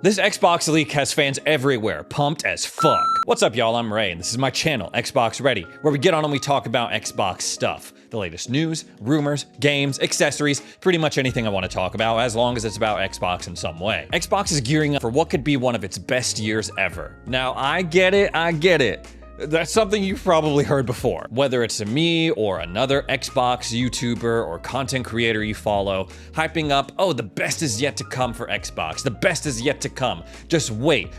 This Xbox leak has fans everywhere, pumped as fuck. What's up, y'all? I'm Ray, and this is my channel, Xbox Ready, where we get on and we talk about Xbox stuff. The latest news, rumors, games, accessories, pretty much anything I want to talk about, as long as it's about Xbox in some way. Xbox is gearing up for what could be one of its best years ever. Now, I get it. That's something you've probably heard before. Whether it's me or another Xbox YouTuber or content creator you follow, hyping up, oh, the best is yet to come for Xbox. The best is yet to come. Just wait.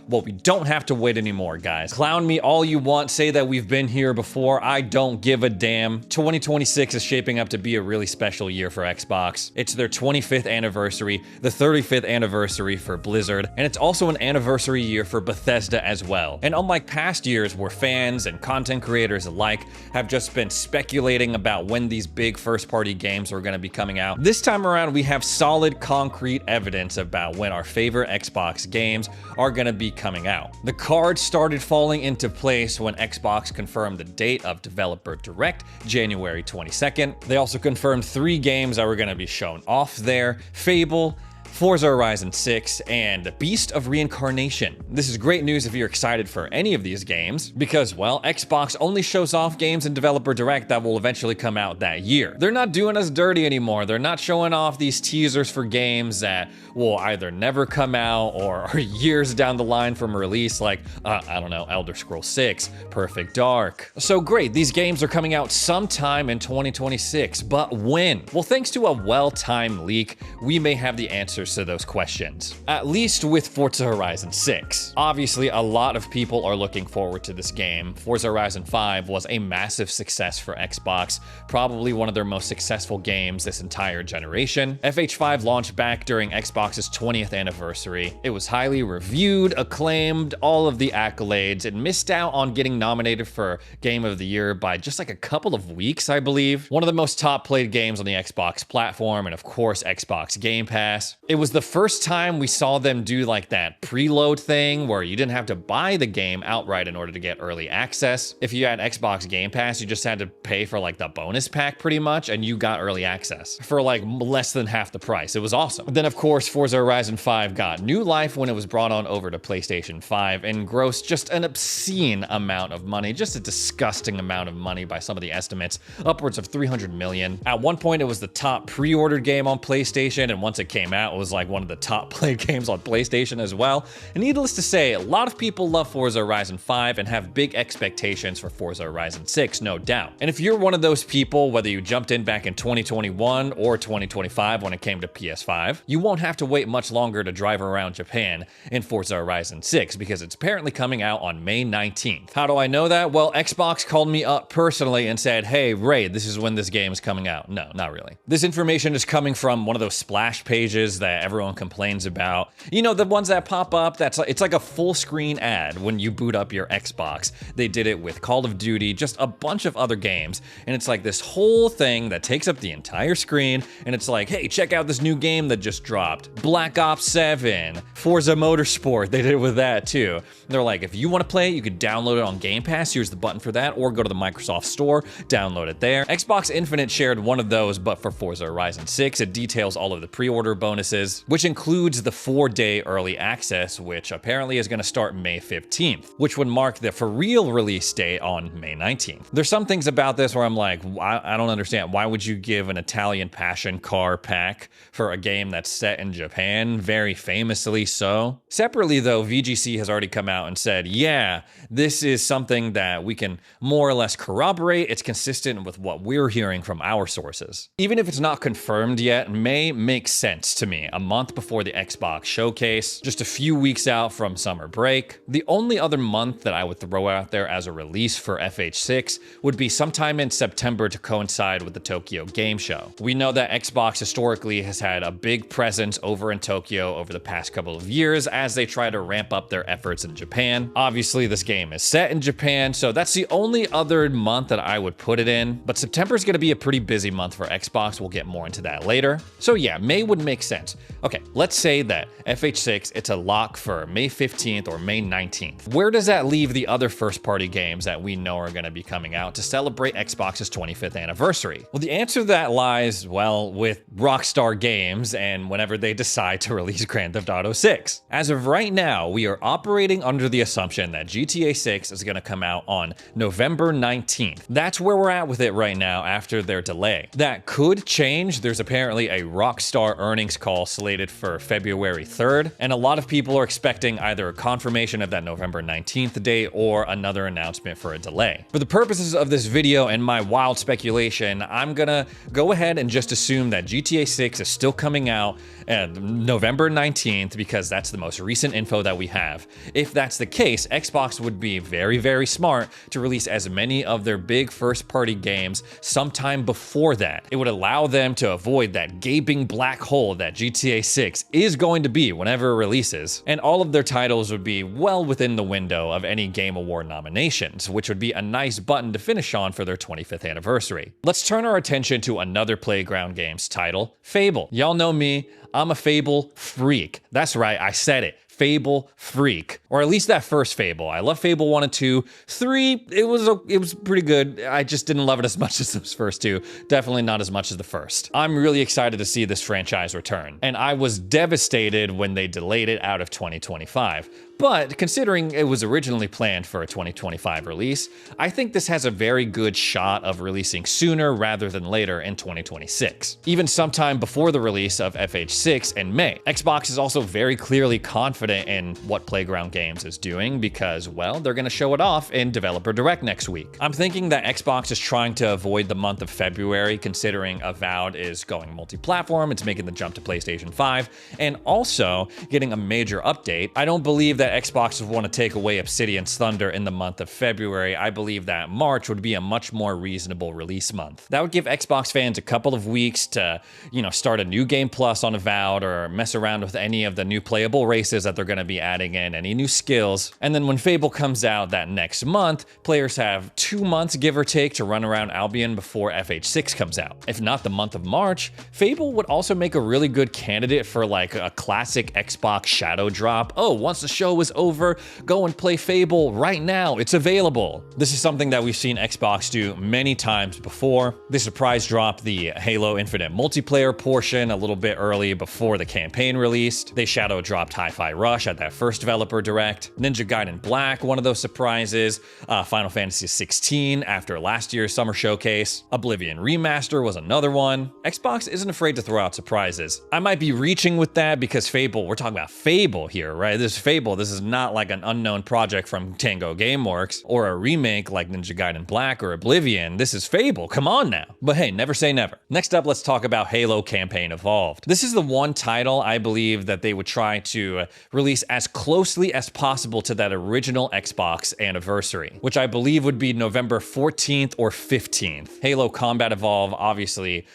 Well, we don't have to wait anymore, guys. Clown me all you want, say that we've been here before. I don't give a damn. 2026 is shaping up to be a really special year for Xbox. It's their 25th anniversary, the 35th anniversary for Blizzard, and it's also an anniversary year for Bethesda as well. And unlike past years where fans and content creators alike have just been speculating about when these big first-party games are going to be coming out, this time around we have solid, concrete evidence about when our favorite Xbox games are going to be coming out. The cards started falling into place when Xbox confirmed the date of Developer Direct, January 22nd. They also confirmed 3 games that were going to be shown off there: Fable, Forza Horizon 6, and Beast of Reincarnation. This is great news if you're excited for any of these games, because, well, Xbox only shows off games in Developer Direct that will eventually come out that year. They're not doing us dirty anymore. They're not showing off these teasers for games that will either never come out or are years down the line from release, like, I don't know, Elder Scrolls 6, Perfect Dark. So great, these games are coming out sometime in 2026, but when? Well, thanks to a well-timed leak, we may have the answers to those questions. At least with Forza Horizon 6. Obviously, a lot of people are looking forward to this game. Forza Horizon 5 was a massive success for Xbox, probably one of their most successful games this entire generation. FH5 launched back during Xbox's 20th anniversary. It was highly reviewed, acclaimed, all of the accolades. It missed out on getting nominated for Game of the Year by just like a couple of weeks, I believe. One of the most top played games on the Xbox platform, and of course, Xbox Game Pass. It was the first time we saw them do like that preload thing where you didn't have to buy the game outright in order to get early access. If you had Xbox Game Pass, you just had to pay for like the bonus pack pretty much, and you got early access for like less than half the price. It was awesome. Then of course, Forza Horizon 5 got new life when it was brought on over to PlayStation 5 and grossed just an obscene amount of money, just a disgusting amount of money by some of the estimates, upwards of 300 million. At one point, it was the top pre-ordered game on PlayStation, and once it came out, it was like one of the top played games on PlayStation as well. And needless to say, a lot of people love Forza Horizon 5 and have big expectations for Forza Horizon 6, no doubt. And if you're one of those people, whether you jumped in back in 2021 or 2025 when it came to PS5, you won't have to wait much longer to drive around Japan in Forza Horizon 6 because it's apparently coming out on May 19th. How do I know that? Well, Xbox called me up personally and said, hey, Ray, this is when this game is coming out. No, not really. This information is coming from one of those splash pages that everyone complains about. You know, the ones that pop up, it's like a full screen ad when you boot up your Xbox. They did it with Call of Duty, just a bunch of other games. And it's like this whole thing that takes up the entire screen. And it's like, hey, check out this new game that just dropped. Black Ops 7, Forza Motorsport. They did it with that too. They're like, if you want to play it, you could download it on Game Pass. Here's the button for that. Or go to the Microsoft Store, download it there. Xbox Infinite shared one of those, but for Forza Horizon 6, it details all of the pre-order bonuses, which includes the 4-day early access, which apparently is going to start May 15th, which would mark the for real release date on May 19th. There's some things about this where I'm like, I don't understand. Why would you give an Italian passion car pack for a game that's set in Japan? Very famously so. Separately though, VGC has already come out and said, yeah, this is something that we can more or less corroborate. It's consistent with what we're hearing from our sources. Even if it's not confirmed yet, May makes sense to me. A month before the Xbox showcase, just a few weeks out from summer break. The only other month that I would throw out there as a release for FH6 would be sometime in September to coincide with the Tokyo Game Show. We know that Xbox historically has had a big presence over in Tokyo over the past couple of years as they try to ramp up their efforts in Japan. Obviously, this game is set in Japan, so that's the only other month that I would put it in. But September is going to be a pretty busy month for Xbox. We'll get more into that later. So yeah, May would make sense. games. Okay, let's say that FH6, it's a lock for May 15th or May 19th. Where does that leave the other first-party games that we know are going to be coming out to celebrate Xbox's 25th anniversary? Well, the answer to that lies, well, with Rockstar Games and whenever they decide to release Grand Theft Auto 6. As of right now, we are operating under the assumption that GTA 6 is going to come out on November 19th. That's where we're at with it right now after their delay. That could change. There's apparently a Rockstar earnings call slated for February 3rd, and a lot of people are expecting either a confirmation of that November 19th date or another announcement for a delay. For the purposes of this video and my wild speculation, I'm gonna go ahead and just assume that GTA 6 is still coming out November 19th because that's the most recent info that we have. If that's the case, Xbox would be very, very smart to release as many of their big first-party games sometime before that. It would allow them to avoid that gaping black hole that GTA 6 is going to be whenever it releases, and all of their titles would be well within the window of any Game Award nominations, which would be a nice button to finish on for their 25th anniversary. Let's turn our attention to another Playground Games title, Fable. Y'all know me, I'm a Fable freak. That's right, I said it. Fable freak, or at least that first Fable. I love Fable 1 and 2. 3, it was pretty good. I just didn't love it as much as those first two. Definitely not as much as the first. I'm really excited to see this franchise return, and I was devastated when they delayed it out of 2025. But considering it was originally planned for a 2025 release, I think this has a very good shot of releasing sooner rather than later in 2026. Even sometime before the release of FH6 in May. Xbox is also very clearly confident in what Playground Games is doing because, well, they're going to show it off in Developer Direct next week. I'm thinking that Xbox is trying to avoid the month of February, considering Avowed is going multi-platform, it's making the jump to PlayStation 5, and also getting a major update. I don't believe that Xbox would want to take away Obsidian's thunder in the month of February. I believe that March would be a much more reasonable release month. That would give Xbox fans a couple of weeks to, start a new game plus on Avowed or mess around with any of the new playable races that they're going to be adding in, any new skills. And then when Fable comes out that next month, players have 2 months, give or take, to run around Albion before FH6 comes out. If not the month of March, Fable would also make a really good candidate for like a classic Xbox shadow drop. Oh, once the show is over, go and play Fable right now. It's available. This is something that we've seen Xbox do many times before. They surprise dropped the Halo Infinite multiplayer portion a little bit early before the campaign released. They shadow dropped Hi-Fi Rush at that first Developer Direct. Ninja Gaiden Black, one of those surprises. Final Fantasy 16 after last year's Summer Showcase. Oblivion Remaster was another one. Xbox isn't afraid to throw out surprises. I might be reaching with that because Fable, we're talking about Fable here, right? This is Fable. This is not like an unknown project from Tango Gameworks or a remake like Ninja Gaiden Black or Oblivion. This is Fable, come on now. But hey, never say never. Next up, let's talk about Halo Campaign Evolved. This is the one title I believe that they would try to release as closely as possible to that original Xbox anniversary, which I believe would be November 14th or 15th. Halo Combat Evolved obviously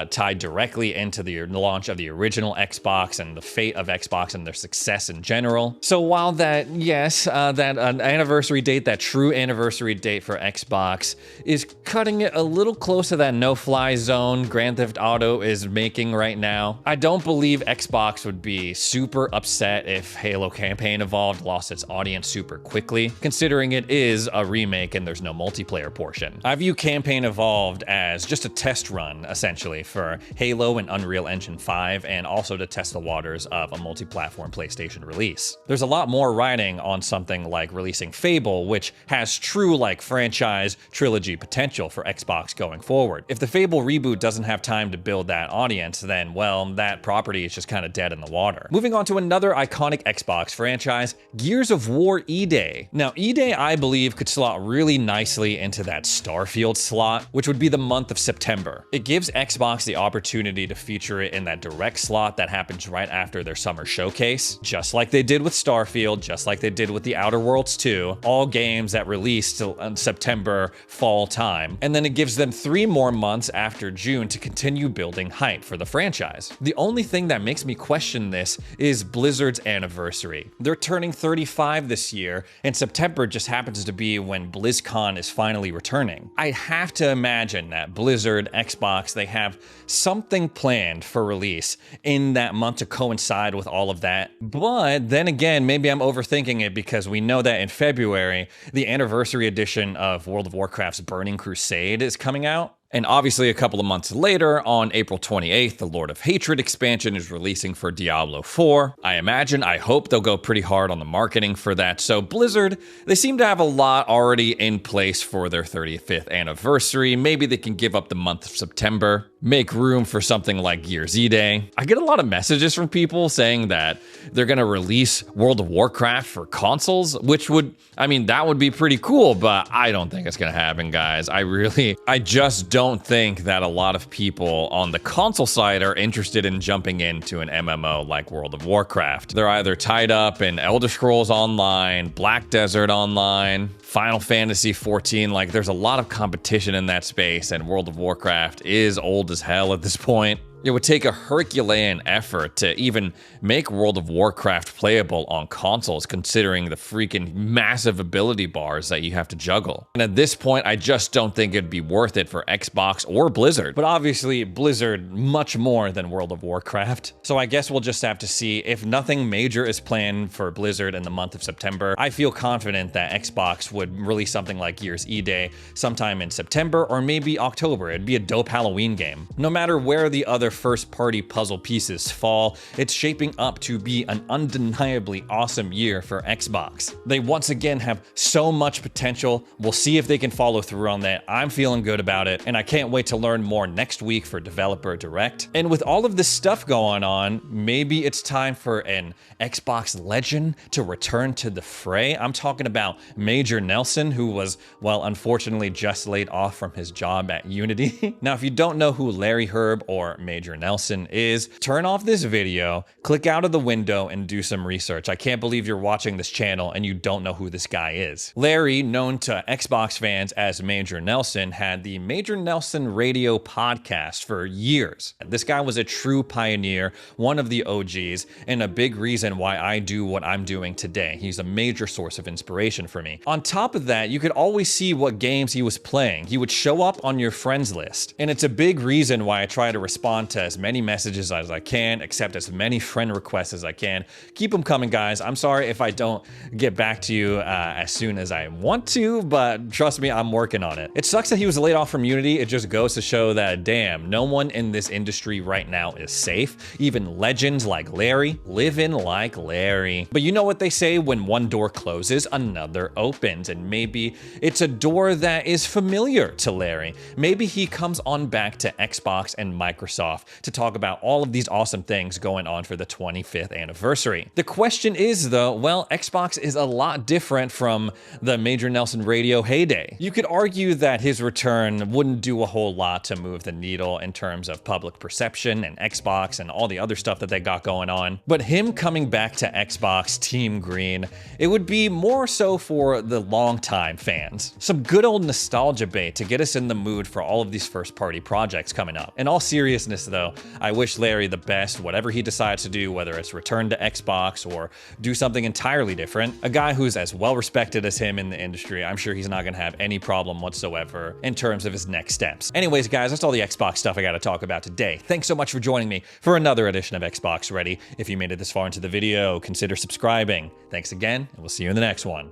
tied directly into the launch of the original Xbox and the fate of Xbox and their success in general. So while that, yes, that anniversary date, that true anniversary date for Xbox is cutting it a little close to that no-fly zone Grand Theft Auto is making right now, I don't believe Xbox would be super upset if Halo Campaign Evolved lost its audience super quickly, considering it is a remake and there's no multiplayer portion. I view Campaign Evolved as just a test run, essentially, for Halo and Unreal Engine 5, and also to test the waters of a multi-platform PlayStation release. There's a lot more riding on something like releasing Fable, which has true franchise trilogy potential for Xbox going forward. If the Fable reboot doesn't have time to build that audience, then, well, that property is just kind of dead in the water. Moving on to another iconic Xbox franchise, Gears of War E-Day. Now, E-Day, I believe, could slot really nicely into that Starfield slot, which would be the month of September. It gives Xbox the opportunity to feature it in that direct slot that happens right after their summer showcase, just like they did with Starfield, just like they did with the Outer Worlds 2, all games that released in September fall time. And then it gives them 3 more months after June to continue building hype for the franchise. The only thing that makes me question this is Blizzard's anniversary. anniversary. They're turning 35 this year, and September just happens to be when BlizzCon is finally returning. I have to imagine that Blizzard, Xbox, they have something planned for release in that month to coincide with all of that. But then again, maybe I'm overthinking it because we know that in February, the anniversary edition of World of Warcraft's Burning Crusade is coming out. And obviously a couple of months later, on April 28th, the Lord of Hatred expansion is releasing for Diablo 4. I hope they'll go pretty hard on the marketing for that. So Blizzard, they seem to have a lot already in place for their 35th anniversary. Maybe they can give up the month of September, make room for something like Gears E-Day. I get a lot of messages from people saying that they're gonna release World of Warcraft for consoles, which would, that would be pretty cool, but I don't think it's gonna happen, guys. I just don't think that a lot of people on the console side are interested in jumping into an MMO like World of Warcraft. They're either tied up in Elder Scrolls Online, Black Desert Online, Final Fantasy XIV. Like, there's a lot of competition in that space, and World of Warcraft is old as hell at this point. It would take a Herculean effort to even make World of Warcraft playable on consoles, considering the freaking massive ability bars that you have to juggle. And at this point, I just don't think it'd be worth it for Xbox or Blizzard. But obviously, Blizzard much more than World of Warcraft. So I guess we'll just have to see. If nothing major is planned for Blizzard in the month of September, I feel confident that Xbox would release something like Gears E-Day sometime in September or maybe October. It'd be a dope Halloween game. No matter where the other first-party puzzle pieces fall, it's shaping up to be an undeniably awesome year for Xbox. They once again have so much potential. We'll see if they can follow through on that. I'm feeling good about it, and I can't wait to learn more next week for Developer Direct. And with all of this stuff going on, maybe it's time for an Xbox legend to return to the fray. I'm talking about Major Nelson, who was, well, unfortunately just laid off from his job at Unity. Now, if you don't know who Larry Herb or Major Nelson is, turn off this video, click out of the window, and do some research. I can't believe you're watching this channel and you don't know who this guy is. Larry, known to Xbox fans as Major Nelson, had the Major Nelson Radio podcast for years. This guy was a true pioneer, one of the OGs, and a big reason why I do what I'm doing today. He's a major source of inspiration for me. On top of that, you could always see what games he was playing. He would show up on your friends list, and it's a big reason why I try to respond to as many messages as I can, accept as many friend requests as I can. Keep them coming, guys. I'm sorry if I don't get back to you as soon as I want to, but trust me, I'm working on it. It sucks that he was laid off from Unity. It just goes to show that, damn, no one in this industry right now is safe. Even legends like Larry, living like Larry. But you know what they say, when one door closes, another opens, and maybe it's a door that is familiar to Larry. Maybe he comes on back to Xbox and Microsoft to talk about all of these awesome things going on for the 25th anniversary. The question is, though, well, Xbox is a lot different from the Major Nelson Radio heyday. You could argue that his return wouldn't do a whole lot to move the needle in terms of public perception and Xbox and all the other stuff that they got going on. But him coming back to Xbox Team Green, it would be more so for the longtime fans. Some good old nostalgia bait to get us in the mood for all of these first-party projects coming up. In all seriousness, though, I wish Larry the best, whatever he decides to do, whether it's return to Xbox or do something entirely different. A guy who's as well respected as him in the industry, I'm sure he's not gonna have any problem whatsoever in terms of his next steps. Anyways, guys, that's all the Xbox stuff I gotta talk about today. Thanks so much for joining me for another edition of Xbox Ready. If you made it this far into the video, consider subscribing. Thanks again, and we'll see you in the next one.